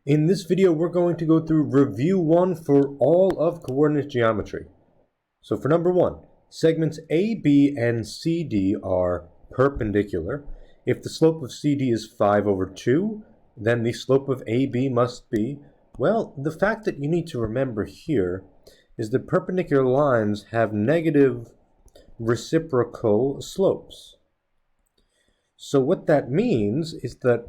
In this video, we're going to go through review 1 for all of coordinate geometry. So for number 1, segments AB and CD are perpendicular. If the slope of CD is 5/2, then the slope of AB must be, well, the fact that you need to remember here is that perpendicular lines have negative reciprocal slopes. So what that means is that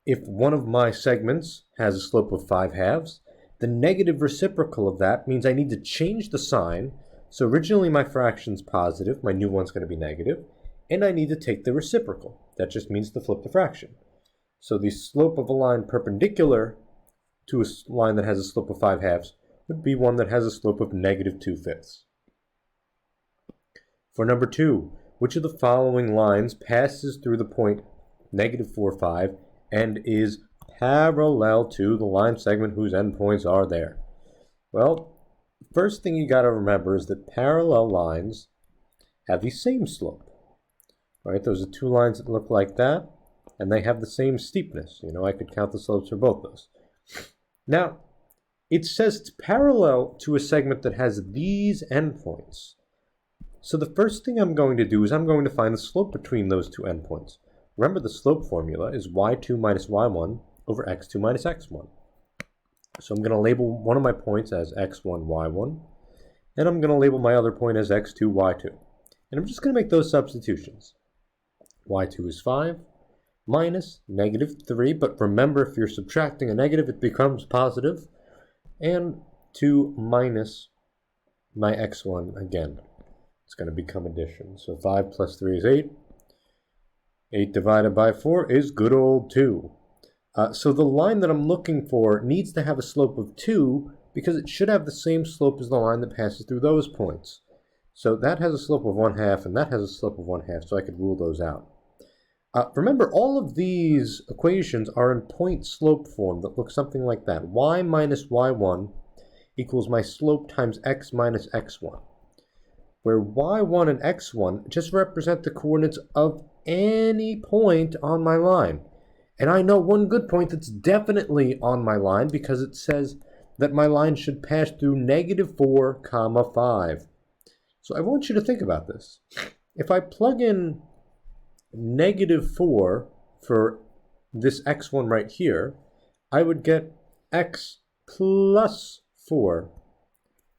if one of my segments has a slope of 5/2, the negative reciprocal of that means I need to change the sign. So originally my fraction's positive, my new one's going to be negative, and I need to take the reciprocal. That just means to flip the fraction. So the slope of a line perpendicular to a line that has a slope of 5/2 would be one that has a slope of -2/5. For number 2, which of the following lines passes through the point -4, 5 and is parallel to the line segment whose endpoints are there? Well, first thing you got to remember is that parallel lines have the same slope. Right? Those are two lines that look like that, and they have the same steepness. I could count the slopes for both those. Now, it says it's parallel to a segment that has these endpoints. So the first thing I'm going to do is I'm going to find the slope between those two endpoints. Remember, the slope formula is y2 minus y1 over x2 minus x1. So I'm going to label one of my points as x1, y1, and I'm going to label my other point as x2, y2. And I'm just going to make those substitutions. y2 is 5 minus -3, but remember, if you're subtracting a negative, it becomes positive, and 2 minus my x1 again. It's going to become addition. So 5 plus 3 is 8. 8 divided by 4 is good old 2. So the line that I'm looking for needs to have a slope of 2 because it should have the same slope as the line that passes through those points. So that has a slope of 1/2 and that has a slope of 1/2, so I could rule those out. Remember, all of these equations are in point slope form that looks something like that. Y minus y1 equals my slope times x minus x1, where y1 and x1 just represent the coordinates of any point on my line. And I know one good point that's definitely on my line because it says that my line should pass through -4, 5. So I want you to think about this. If I plug in -4 for this x1 right here, I would get x plus 4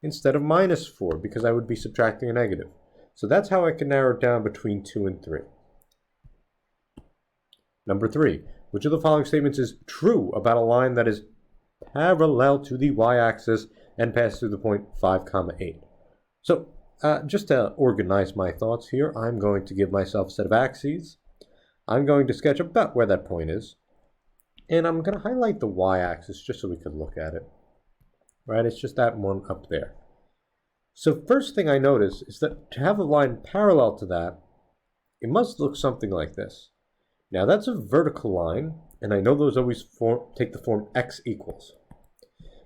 instead of -4 because I would be subtracting a negative. So that's how I can narrow it down between 2 and 3. Number 3, which of the following statements is true about a line that is parallel to the y-axis and passes through the point 5, 8? So just to organize my thoughts here, I'm going to give myself a set of axes. I'm going to sketch about where that point is, and I'm going to highlight the y-axis just so we can look at it. Right, it's just that one up there. So first thing I notice is that to have a line parallel to that, it must look something like this. Now that's a vertical line, and I know those always take the form x equals.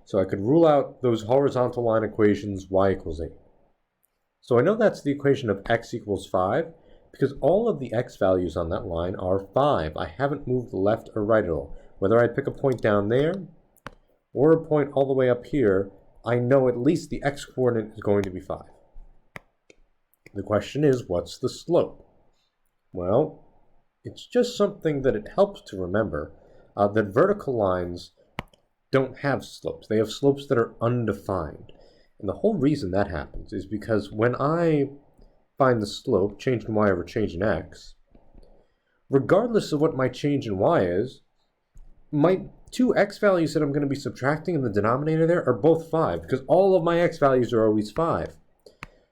So I could rule out those horizontal line equations, y equals 8. So I know that's the equation of x equals 5, because all of the x values on that line are 5. I haven't moved left or right at all. Whether I pick a point down there, or a point all the way up here, I know at least the x-coordinate is going to be 5. The question is, what's the slope? Well, it's just something that it helps to remember that vertical lines don't have slopes. They have slopes that are undefined. And the whole reason that happens is because when I find the slope, change in y over change in x, regardless of what my change in y is, my two x values that I'm going to be subtracting in the denominator there are both 5, because all of my x values are always 5.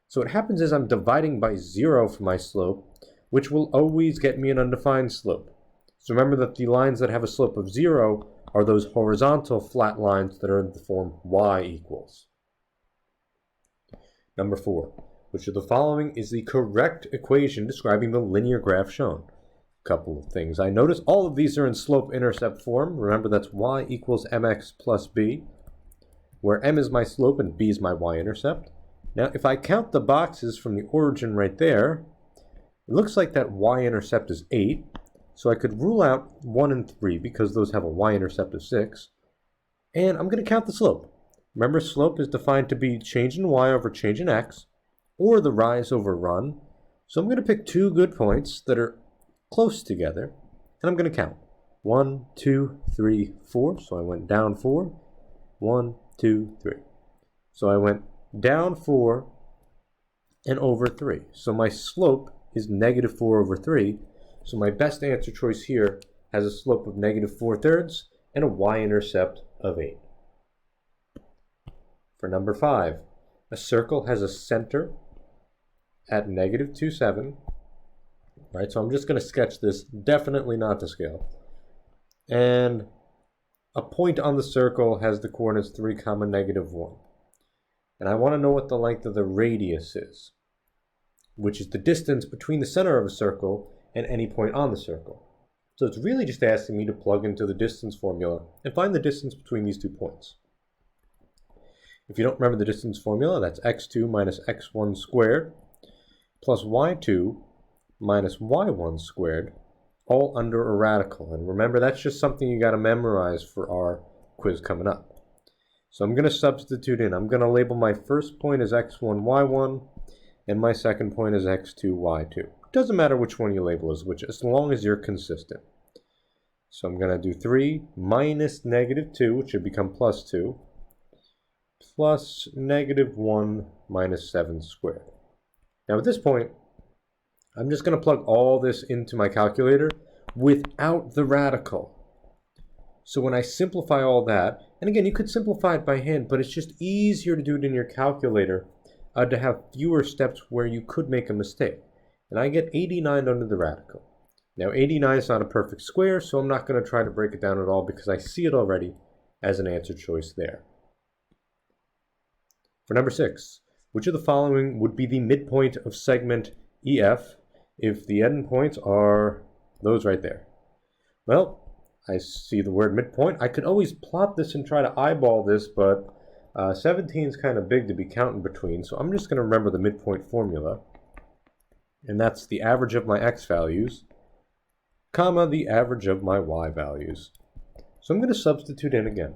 So what happens is I'm dividing by 0 for my slope, which will always get me an undefined slope. So remember that the lines that have a slope of 0 are those horizontal flat lines that are in the form y equals. Number 4, which of the following is the correct equation describing the linear graph shown? Couple of things. I notice all of these are in slope-intercept form. Remember, that's y equals mx plus b, where m is my slope and b is my y-intercept. Now, if I count the boxes from the origin right there, it looks like that y-intercept is 8, so I could rule out 1 and 3 because those have a y-intercept of 6. And I'm going to count the slope. Remember, slope is defined to be change in y over change in x, or the rise over run. So I'm going to pick two good points that are close together, and I'm going to count. 1, 2, 3, 4. So I went down 4. 1, 2, 3. So I went down 4 and over 3. So my slope is negative 4 over 3. So my best answer choice here has a slope of negative 4/3 and a y-intercept of 8. For number 5, a circle has a center at negative 2, 7. Right, so I'm just going to sketch this, definitely not to scale. And a point on the circle has the coordinates 3, negative 1. And I want to know what the length of the radius is, which is the distance between the center of a circle and any point on the circle. So it's really just asking me to plug into the distance formula and find the distance between these 2 points. If you don't remember the distance formula, that's x2 minus x1 squared plus y2 minus y1 squared, all under a radical. And remember, that's just something you got to memorize for our quiz coming up. So I'm going to substitute in. I'm going to label my first point as x1, y1, and my second point as x2, y2. Doesn't matter which one you label as which, as long as you're consistent. So I'm going to do 3 minus negative 2, which should become plus 2, plus negative 1 minus 7 squared. Now at this point, I'm just going to plug all this into my calculator without the radical. So when I simplify all that, and again, you could simplify it by hand, but it's just easier to do it in your calculator to have fewer steps where you could make a mistake. And I get 89 under the radical. Now 89 is not a perfect square, so I'm not going to try to break it down at all because I see it already as an answer choice there. For number 6, which of the following would be the midpoint of segment EF if the endpoints are those right there? Well, I see the word midpoint. I could always plot this and try to eyeball this, but 17 is kind of big to be counting between, so I'm just going to remember the midpoint formula. And that's the average of my x values, comma, the average of my y values. So I'm going to substitute in again.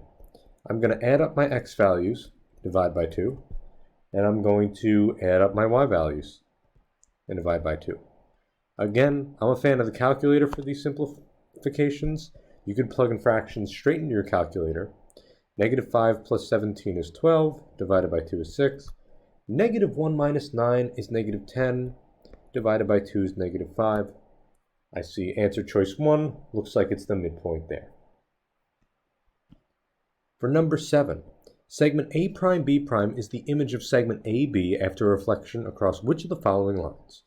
I'm going to add up my x values, divide by 2, and I'm going to add up my y values and divide by 2. Again, I'm a fan of the calculator for these simplifications. You can plug in fractions straight into your calculator. Negative 5 plus 17 is 12, divided by 2 is 6. Negative 1 minus 9 is negative 10, divided by 2 is negative 5. I see answer choice 1, looks like it's the midpoint there. For number 7, segment A prime B prime is the image of segment AB after reflection across which of the following lines?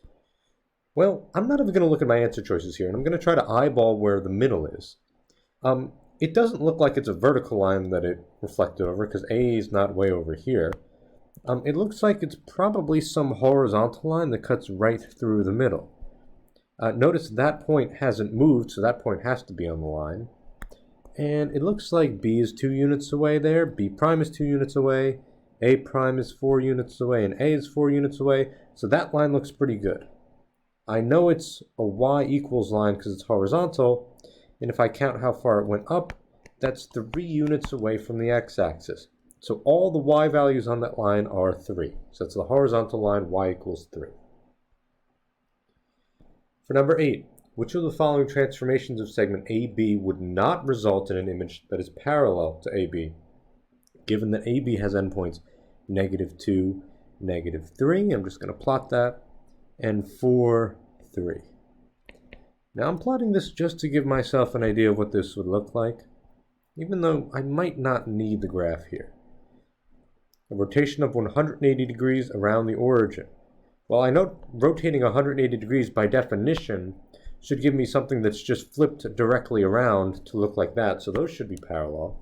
Well, I'm not even going to look at my answer choices here, and I'm going to try to eyeball where the middle is. It doesn't look like it's a vertical line that it reflected over, because A is not way over here. It looks like it's probably some horizontal line that cuts right through the middle. Notice that point hasn't moved, so that point has to be on the line. And it looks like B is 2 units away there, B prime is 2 units away, A prime is 4 units away, and A is 4 units away, so that line looks pretty good. I know it's a y equals line because it's horizontal, and if I count how far it went up, that's 3 units away from the x-axis. So all the y values on that line are 3. So that's the horizontal line, y equals 3. For number 8, which of the following transformations of segment AB would not result in an image that is parallel to AB, given that AB has endpoints negative 2, negative 3, I'm just going to plot that, and 4, 3. Now I'm plotting this just to give myself an idea of what this would look like, even though I might not need the graph here. A rotation of 180 degrees around the origin. Well, I know rotating 180 degrees by definition should give me something that's just flipped directly around to look like that, so those should be parallel.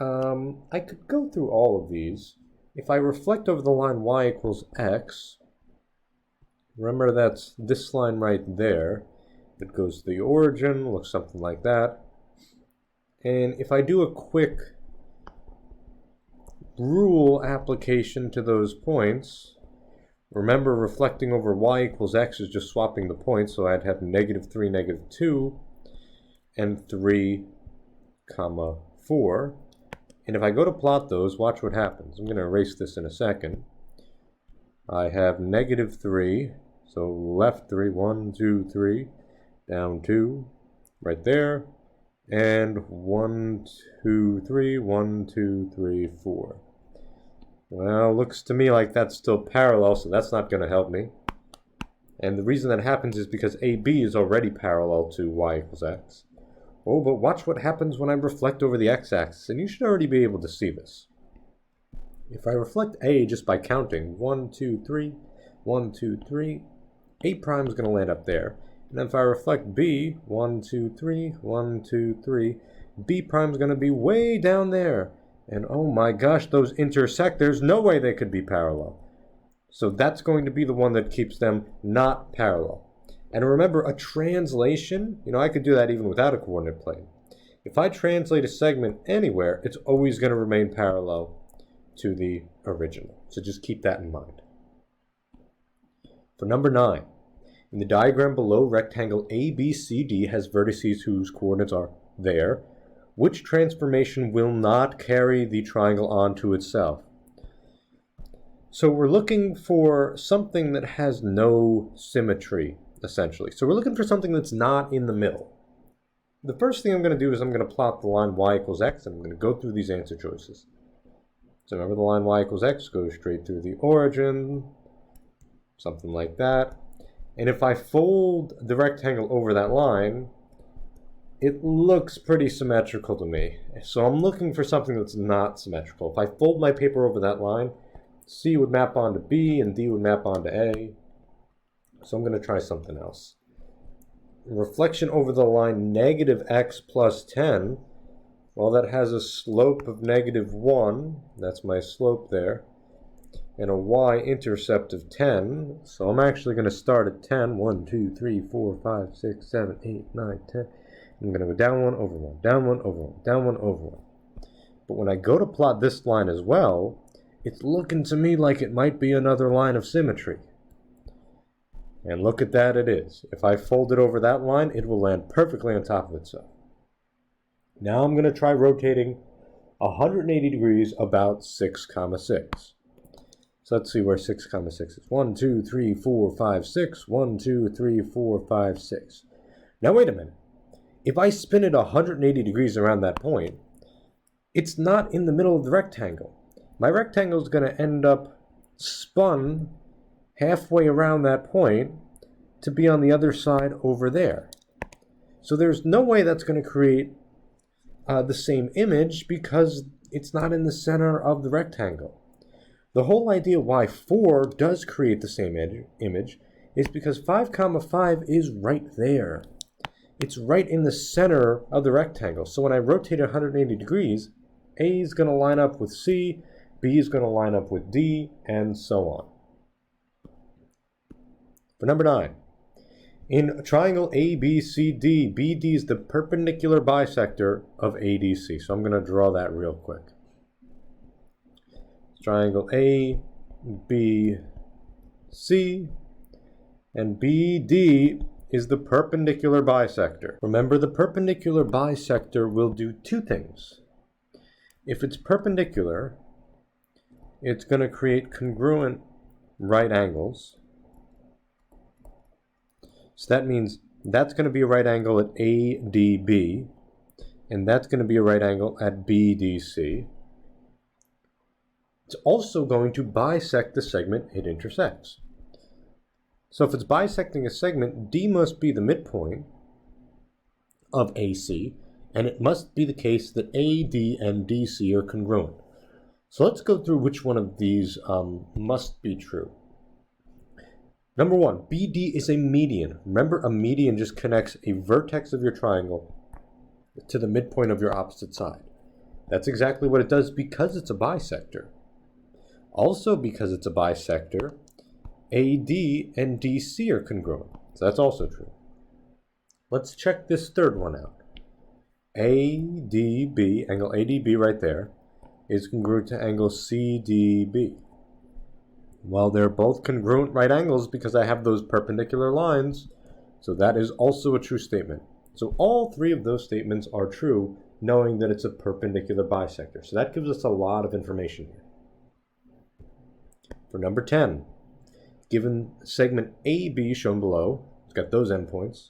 I could go through all of these. If I reflect over the line y equals x, remember that's this line right there. It goes to the origin, looks something like that. And if I do a quick rule application to those points, remember reflecting over y equals x is just swapping the points, so I'd have negative 3, negative 2, and 3, comma 4. And if I go to plot those, watch what happens. I'm going to erase this in a second. I have -3, so left 3, 1, 2, 3, down 2, right there, and 1, 2, 3, 1, 2, 3, 4. Well, looks to me like that's still parallel, so that's not going to help me. And the reason that happens is because AB is already parallel to y equals x. Oh, but watch what happens when I reflect over the x-axis, and you should already be able to see this. If I reflect A just by counting 1, 2, 3, 1, 2, 3, A prime is going to land up there. And if I reflect B, 1, 2, 3, 1, 2, 3, B prime is going to be way down there. And oh my gosh, those intersect. There's no way they could be parallel. So that's going to be the one that keeps them not parallel. And remember, a translation, I could do that even without a coordinate plane. If I translate a segment anywhere, it's always going to remain parallel to the original. So just keep that in mind. For number 9, in the diagram below, rectangle ABCD has vertices whose coordinates are there. Which transformation will not carry the triangle onto itself? So we're looking for something that has no symmetry, essentially. So we're looking for something that's not in the middle. The first thing I'm going to do is I'm going to plot the line y equals x, and I'm going to go through these answer choices. So remember, the line y equals x goes straight through the origin, something like that. And if I fold the rectangle over that line, it looks pretty symmetrical to me. So I'm looking for something that's not symmetrical. If I fold my paper over that line, C would map onto B and D would map onto A. So I'm going to try something else. Reflection over the line -x plus 10, well, that has a slope of -1. That's my slope there. And a y-intercept of 10. So I'm actually going to start at 10. 1, 2, 3, 4, 5, 6, 7, 8, 9, 10. I'm going to go down 1 over 1, down 1 over 1, down 1 over 1. But when I go to plot this line as well, it's looking to me like it might be another line of symmetry. And look at that, it is. If I fold it over that line, it will land perfectly on top of itself. Now I'm going to try rotating 180 degrees about 6, 6. So let's see where 6, 6 is. 1, 2, 3, 4, 5, 6. 1, 2, 3, 4, 5, 6. Now wait a minute. If I spin it 180 degrees around that point, it's not in the middle of the rectangle. My rectangle is going to end up spun halfway around that point to be on the other side over there. So there's no way that's going to create the same image because it's not in the center of the rectangle. The whole idea why 4 does create the same image is because 5, 5 is right there. It's right in the center of the rectangle. So when I rotate 180 degrees, A is going to line up with C, B is going to line up with D, and so on. For number 9, in triangle ABCD, BD is the perpendicular bisector of ADC. So I'm going to draw that real quick. Triangle ABC, and BD is the perpendicular bisector. Remember, the perpendicular bisector will do two things. If it's perpendicular, it's going to create congruent right angles. So that means that's going to be a right angle at ADB, and that's going to be a right angle at BDC. It's also going to bisect the segment it intersects. So if it's bisecting a segment, D must be the midpoint of AC, and it must be the case that AD and DC are congruent. So let's go through which one of these must be true. Number 1, BD is a median. Remember, a median just connects a vertex of your triangle to the midpoint of your opposite side. That's exactly what it does because it's a bisector. Also, because it's a bisector, AD and DC are congruent. So that's also true. Let's check this third one out. ADB, angle ADB right there, is congruent to angle CDB. Well, they're both congruent right angles because I have those perpendicular lines. So that is also a true statement. So all three of those statements are true knowing that it's a perpendicular bisector. So that gives us a lot of information here. For number 10, given segment AB shown below, it's got those endpoints,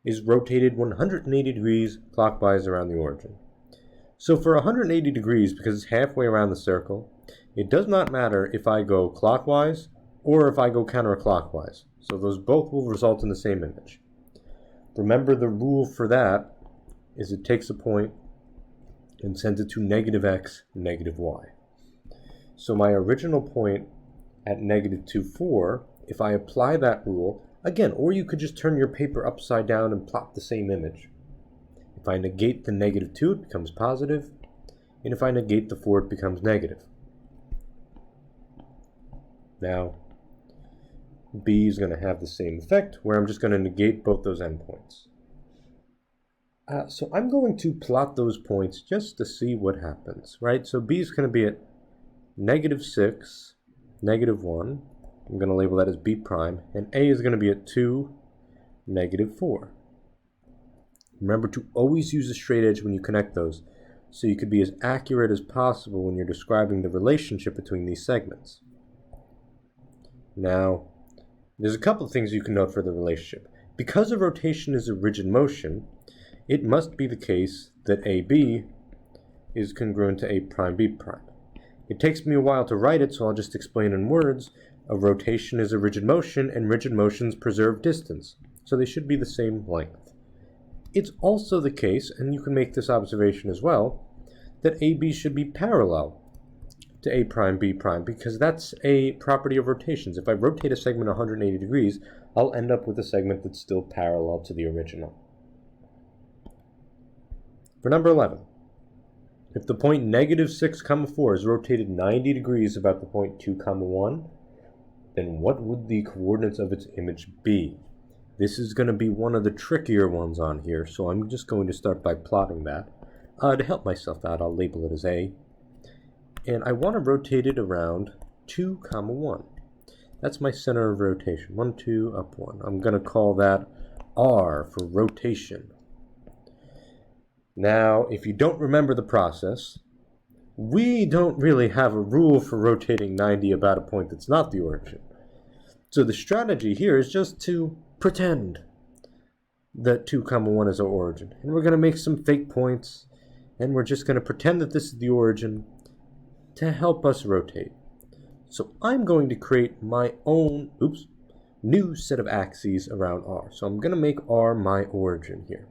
is rotated 180 degrees clockwise around the origin. So for 180 degrees, because it's halfway around the circle, it does not matter if I go clockwise or if I go counterclockwise. So those both will result in the same image. Remember, the rule for that is it takes a point and sends it to negative x, negative y. So my original point at negative 2, 4, if I apply that rule, again, or you could just turn your paper upside down and plot the same image. If I negate the negative 2, it becomes positive, and if I negate the 4, it becomes negative. Now, B is going to have the same effect, where I'm just going to negate both those endpoints. So I'm going to plot those points just to see what happens, right? So B is going to be at negative 6, negative 1. I'm going to label that as B prime. And A is going to be at 2, negative 4. Remember to always use a straight edge when you connect those, so you could be as accurate as possible when you're describing the relationship between these segments. Now, there's a couple of things you can note for the relationship. Because a rotation is a rigid motion, it must be the case that AB is congruent to A prime B prime. It takes me a while to write it, so I'll just explain in words. A rotation is a rigid motion, and rigid motions preserve distance, so they should be the same length. It's also the case, and you can make this observation as well, that AB should be parallel to A prime B prime, because that's a property of rotations. If I rotate a segment 180 degrees, I'll end up with a segment that's still parallel to the original. For number 11, if the point negative 6, 4 is rotated 90 degrees about the point 2, 1, then what would the coordinates of its image be? This is going to be one of the trickier ones on here, so I'm just going to start by plotting that. To help myself out, I'll label it as A. And I want to rotate it around 2, 1. That's my center of rotation. 1, 2, up 1. I'm going to call that R for rotation. Now, if you don't remember the process, we don't really have a rule for rotating 90 about a point that's not the origin. So the strategy here is just to pretend that 2, 1 is our origin. And we're going to make some fake points, and we're just going to pretend that this is the origin to help us rotate. So I'm going to create my own, new set of axes around R. So I'm going to make R my origin here.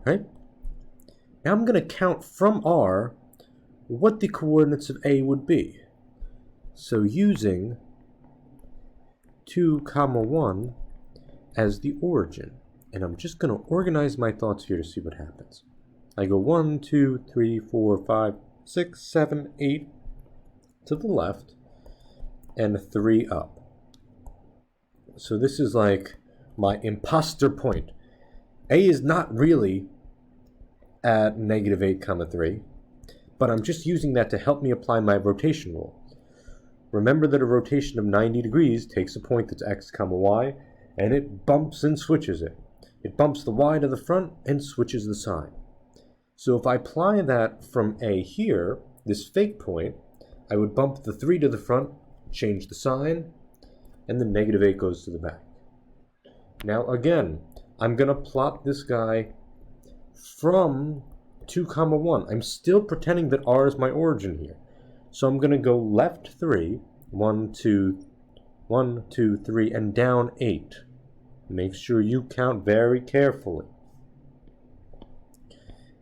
Right? Now I'm going to count from R what the coordinates of A would be. So using 2, 1 as the origin. And I'm just going to organize my thoughts here to see what happens. I go 1, 2, 3, 4, 5, 6, 7, 8 to the left, and 3 up. So this is like my imposter point. A is not really at negative 8, 3, but I'm just using that to help me apply my rotation rule. Remember that a rotation of 90 degrees takes a point that's x, y, and it bumps and switches it. It bumps the y to the front and switches the sign. So if I apply that from A here, this fake point, I would bump the 3 to the front, change the sign, and the negative 8 goes to the back. Now again, I'm going to plot this guy from 2, 1. I'm still pretending that R is my origin here. So I'm going to go left 3, 1, 2, 3, and down 8. Make sure you count very carefully.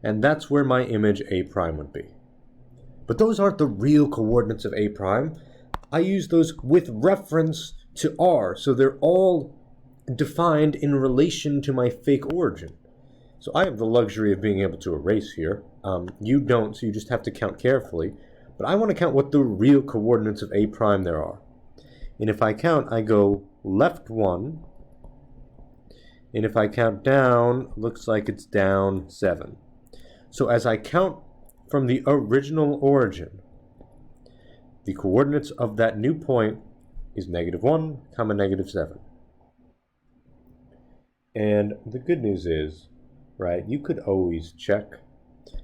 And that's where my image A prime would be. But those aren't the real coordinates of A prime. I use those with reference to R, so they're all defined in relation to my fake origin. So I have the luxury of being able to erase here. You don't, so you just have to count carefully. But I want to count what the real coordinates of A prime there are. And if I count, I go left 1. And if I count down, looks like it's down 7. So as I count from the original origin, the coordinates of that new point is negative 1, negative 7. And the good news is right, you could always check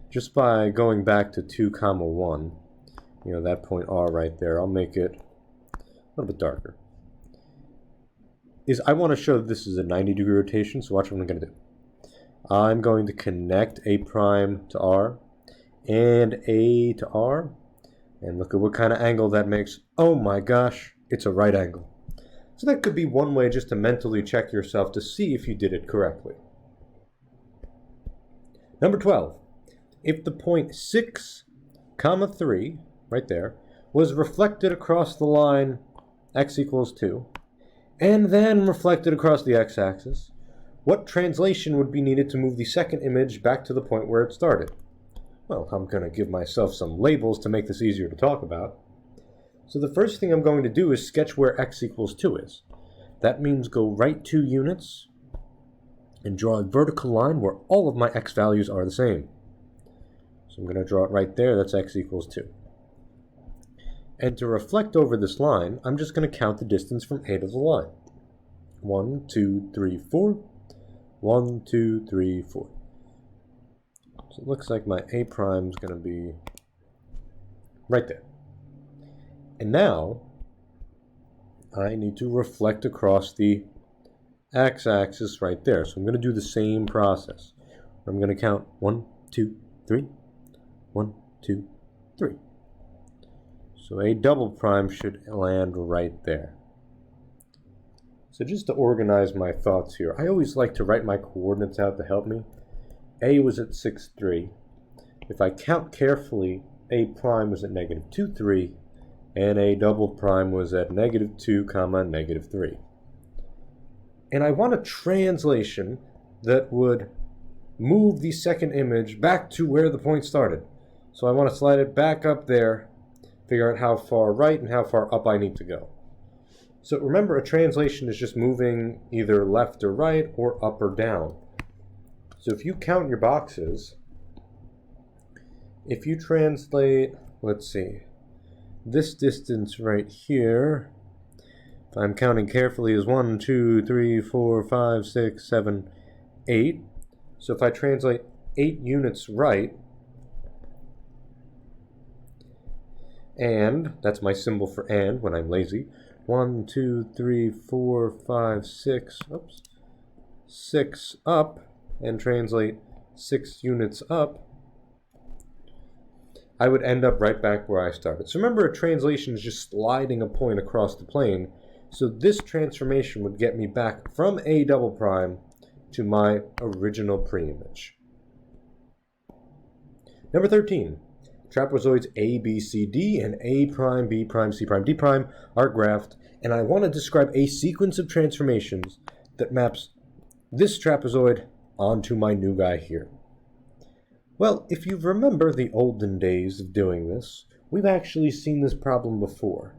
just by going back to 2 comma 1, you know, that point R right there. I'll make it a little bit darker. I want to show that this is a 90-degree rotation, so watch what I'm going to do. I'm going to connect A prime to R and A to R, and look at what kind of angle that makes. Oh my gosh, it's a right angle. So that could be one way just to mentally check yourself to see if you did it correctly. Number 12. If the point 6, comma 3, right there, was reflected across the line x equals 2, and then reflected across the x-axis, what translation would be needed to move the second image back to the point where it started? Well, I'm going to give myself some labels to make this easier to talk about. So the first thing I'm going to do is sketch where x equals 2 is. That means go right 2 units and draw a vertical line where all of my x values are the same. So I'm going to draw it right there. That's x equals 2. And to reflect over this line, I'm just going to count the distance from A to the line. 1, 2, 3, 4. 1, 2, 3, 4. So it looks like my A prime is going to be right there. And now I need to reflect across the x-axis right there. So I'm going to do the same process. I'm going to count 1, 2, 3. 1, 2, 3. So A double prime should land right there. So just to organize my thoughts here, I always like to write my coordinates out to help me. A was at 6, 3. If I count carefully, A prime was at negative 2, 3, and A double prime was at negative 2, comma, negative 3. And I want a translation that would move the second image back to where the point started. So I want to slide it back up there, figure out how far right and how far up I need to go. So remember, a translation is just moving either left or right or up or down. So if you count your boxes, if you translate, let's see, this distance right here, if I'm counting carefully, is 1, 2, 3, 4, 5, 6, 7, 8. So if I translate 8 units right, and, that's my symbol for and when I'm lazy, 1, 2, 3, 4, 5, 6, oops, 6 up, and translate 6 units up, I would end up right back where I started. So remember, a translation is just sliding a point across the plane. So this transformation would get me back from A double prime to my original pre-image. Number 13. Trapezoids A, B, C, D, and A prime, B prime, C prime, D prime are graphed, and I want to describe a sequence of transformations that maps this trapezoid onto my new guy here. Well, if you remember the olden days of doing this, we've actually seen this problem before.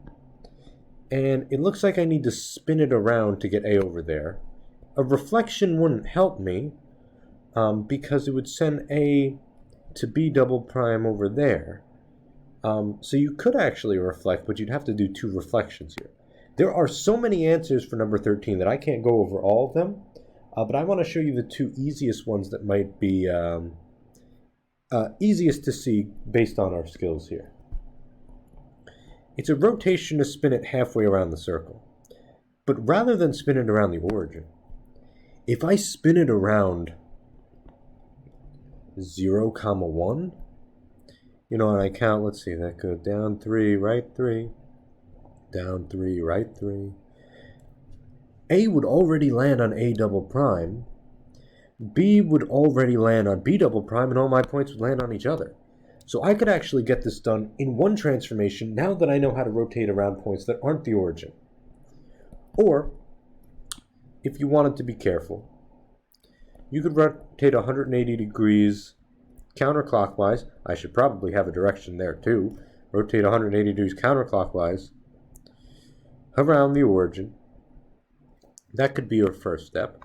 And it looks like I need to spin it around to get A over there. A reflection wouldn't help me because it would send A to B double prime over there. So you could actually reflect, but you'd have to do 2 reflections here. There are so many answers for number 13 that I can't go over all of them, but I want to show you the 2 easiest ones that might be easiest to see based on our skills here. It's a rotation to spin it halfway around the circle. But rather than spin it around the origin, if I spin it around 0, 1, you know, and I count, let's see, that goes down 3, right 3, down 3, right 3. A would already land on A double prime, B would already land on B double prime, and all my points would land on each other. So I could actually get this done in one transformation now that I know how to rotate around points that aren't the origin. Or, if you wanted to be careful, you could rotate 180 degrees counterclockwise. I should probably have a direction there too. Rotate 180 degrees counterclockwise around the origin. That could be your first step.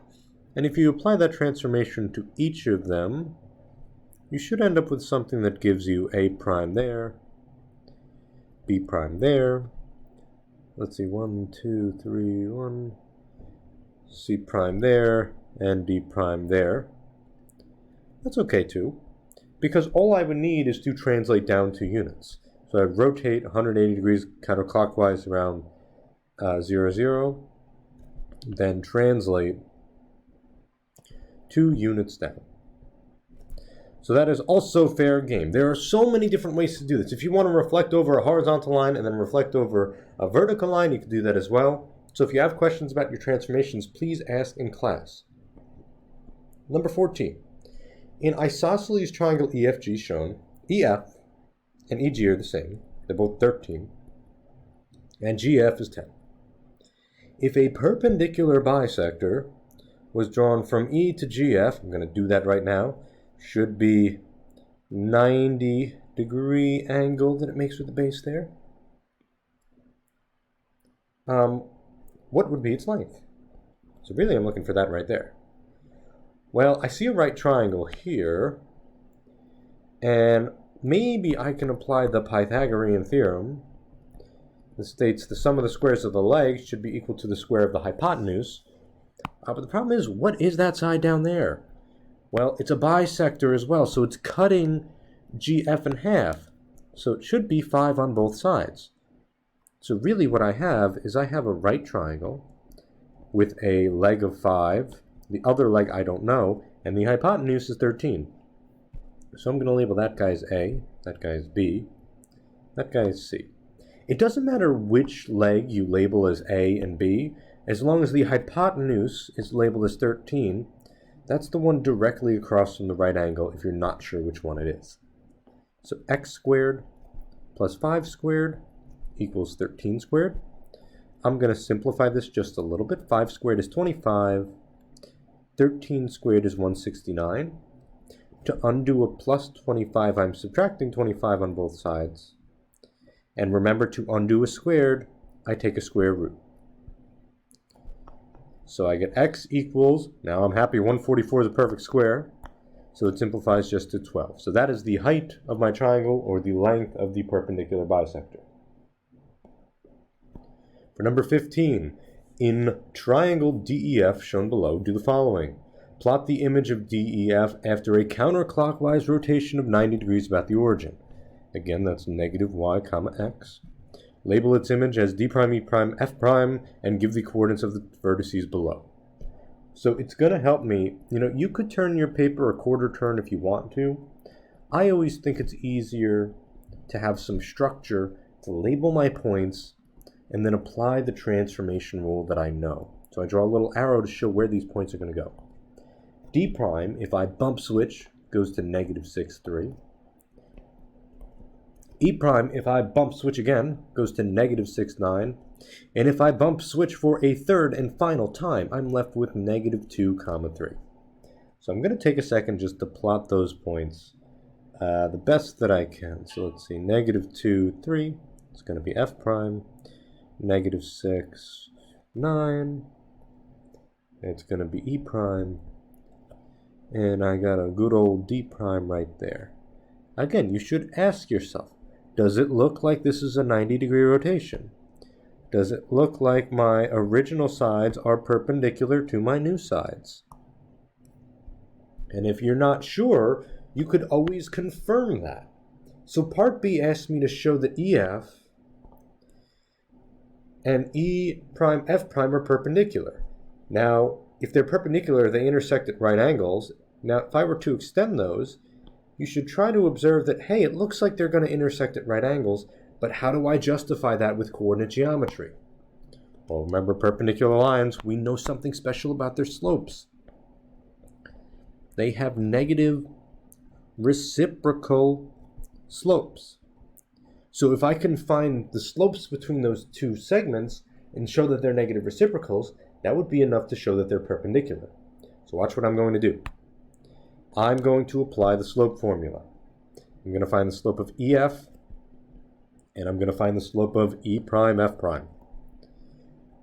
And if you apply that transformation to each of them, you should end up with something that gives you A prime there, B prime there. Let's see, 1, 2, 3, 1. C prime there, and D prime there. That's okay too, because all I would need is to translate down to units. So I rotate 180 degrees counterclockwise around 0, 0, then translate 2 units down. So that is also fair game. There are so many different ways to do this. If you want to reflect over a horizontal line and then reflect over a vertical line, you can do that as well. So if you have questions about your transformations, please ask in class. Number 14. In isosceles triangle EFG shown, EF and EG are the same. They're both 13. And GF is 10. If a perpendicular bisector was drawn from E to GF, I'm going to do that right now, should be 90-degree angle that it makes with the base there. What would be its length? So really I'm looking for that right there. Well, I see a right triangle here, and maybe I can apply the Pythagorean theorem that states the sum of the squares of the legs should be equal to the square of the hypotenuse. But the problem is, what is that side down there? Well, it's a bisector as well, so it's cutting GF in half. So it should be 5 on both sides. So really what I have is I have a right triangle with a leg of 5, the other leg I don't know, and the hypotenuse is 13. So I'm going to label that guy as A, that guy as B, that guy as C. It doesn't matter which leg you label as A and B, as long as the hypotenuse is labeled as 13, that's the one directly across from the right angle if you're not sure which one it is. So x squared plus 5 squared equals 13 squared. I'm going to simplify this just a little bit. 5 squared is 25. 13 squared is 169. To undo a plus 25, I'm subtracting 25 on both sides. And remember, to undo a squared, I take a square root. So I get x equals, now I'm happy 144 is a perfect square, so it simplifies just to 12. So that is the height of my triangle, or the length of the perpendicular bisector. For number 15, in triangle DEF shown below, do the following. Plot the image of DEF after a counterclockwise rotation of 90 degrees about the origin. Again, that's negative y comma x. Label its image as D prime, E prime, F prime, and give the coordinates of the vertices below. So it's going to help me. You could turn your paper a quarter turn if you want to. I always think it's easier to have some structure to label my points and then apply the transformation rule that I know. So I draw a little arrow to show where these points are going to go. D prime, if I bump switch, goes to negative 6, 3. E prime, if I bump switch again, goes to negative 6, 9. And if I bump switch for a third and final time, I'm left with negative 2, 3. So I'm going to take a second just to plot those points the best that I can. So let's see, negative 2, 3. It's going to be F prime. Negative 6, 9. It's going to be E prime. And I got a good old D prime right there. Again, you should ask yourself, does it look like this is a 90-degree rotation? Does it look like my original sides are perpendicular to my new sides? And if you're not sure, you could always confirm that. So part B asks me to show that EF and E prime F prime are perpendicular. Now, if they're perpendicular, they intersect at right angles. Now, if I were to extend those, you should try to observe that, hey, it looks like they're going to intersect at right angles, but how do I justify that with coordinate geometry? Well, remember perpendicular lines, we know something special about their slopes. They have negative reciprocal slopes. So if I can find the slopes between those two segments and show that they're negative reciprocals, that would be enough to show that they're perpendicular. So watch what I'm going to do. I'm going to apply the slope formula. I'm going to find the slope of EF, and I'm going to find the slope of E prime F prime.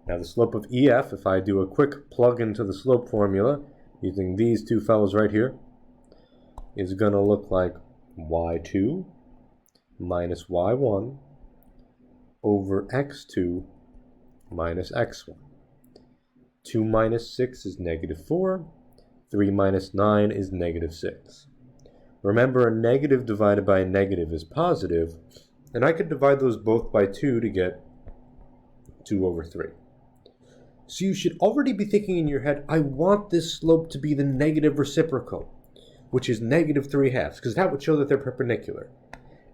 Now the slope of EF, if I do a quick plug into the slope formula, using these two fellows right here, is going to look like y2 minus y1 over x2 minus x1. 2 minus 6 is negative 4. 3 minus 9 is negative 6. Remember, a negative divided by a negative is positive, and I could divide those both by 2 to get 2 over 3. So you should already be thinking in your head, I want this slope to be the negative reciprocal, which is negative 3/2, because that would show that they're perpendicular.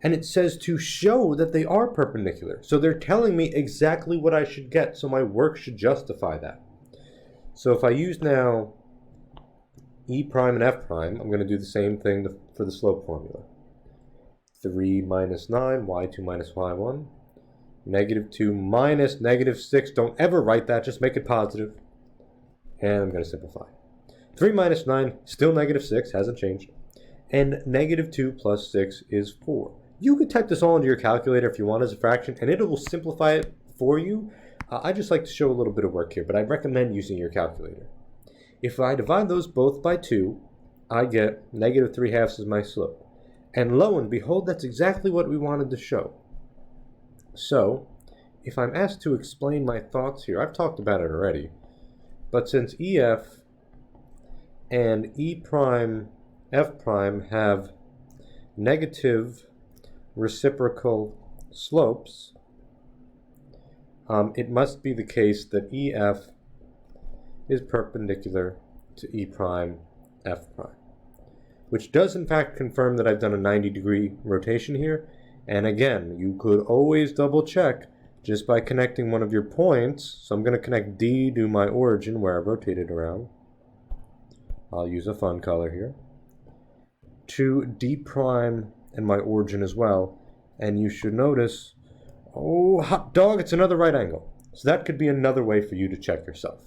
And it says to show that they are perpendicular. So they're telling me exactly what I should get, so my work should justify that. So if I use now E prime and F prime, I'm going to do the same thing for the slope formula. 3 minus 9, y2 minus y1. Negative 2 minus negative 6. Don't ever write that, just make it positive. And I'm going to simplify. 3 minus 9, still negative 6, hasn't changed. And negative 2 plus 6 is 4. You could type this all into your calculator if you want as a fraction, and it will simplify it for you. I just like to show a little bit of work here, but I recommend using your calculator. If I divide those both by 2, I get negative 3/2 as my slope. And lo and behold, that's exactly what we wanted to show. So, if I'm asked to explain my thoughts here, I've talked about it already, but since EF and E prime F prime have negative reciprocal slopes, it must be the case that EF is perpendicular to E prime F prime, which does in fact confirm that I've done a 90-degree rotation here. And again, you could always double check just by connecting one of your points. So I'm going to connect D to my origin where I rotated around. I'll use a fun color here. To D prime and my origin as well. And you should notice, oh hot dog, it's another right angle. So that could be another way for you to check yourself.